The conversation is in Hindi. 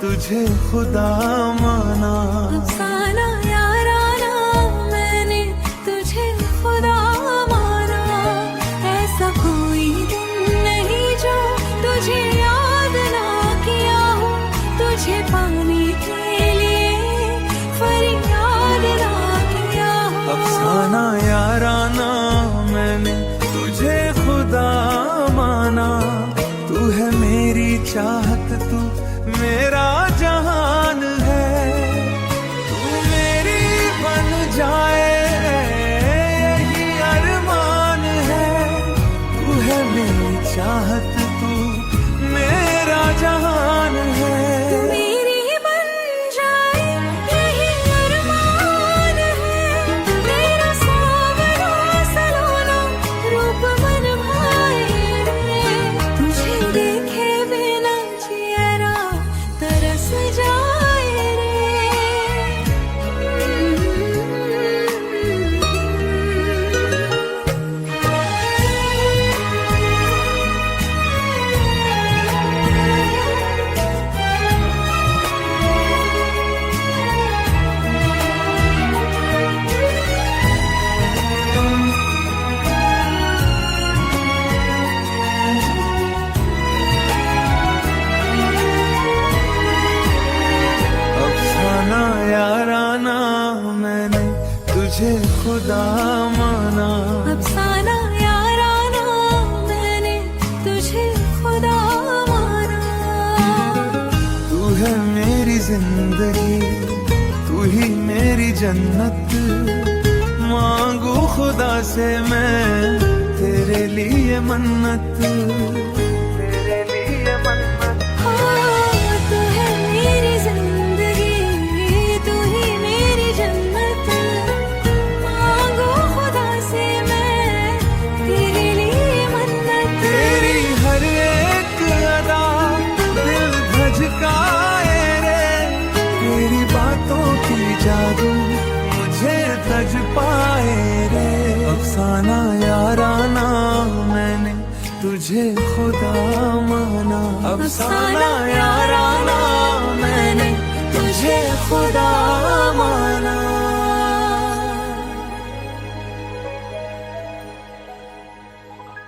तुझे खुदा माना। अफसाना याराना मैंने तुझे खुदा माना। ऐसा कोई दिन नहीं जो तुझे याद ना किया हो, तुझे पाने के लिए फरियाद ना किया हो। अफसाना याराना मैंने तुझे खुदा माना। तू है मेरी चाहत, तू मेरा जहान है। तू मेरी बन जाए यही अरमान है। तू है मेरी चाहत, तू मेरा जहान है। तू मेरी बन जाए यही अरमान है। तेरा सावरा सलोना रूप मन भाए रे। तुझे देखे बिना चेहरा तरस जाए रे। अफसाना याराना मैंने तुझे खुदा माना। अफसाना याराना मैंने तुझे खुदा माना। तू है मेरी जिंदगी, तू ही मेरी जन्नत। मांगू खुदा से मैं तेरे लिए मन्नत, तेरे लिए मन्नत। तू है मेरी जिंदगी, तू ही मेरी जन्नत। मांगो खुदा से मैं तेरे लिए मन्नत। तेरी हर एक अदा दिल धजकाए रे। तेरी बातों की जादू मुझे तज पाए रे। अफसाना याराना मैंने तुझे खुदा माना। अफसाना याराना मैंने तुझे खुदा माना।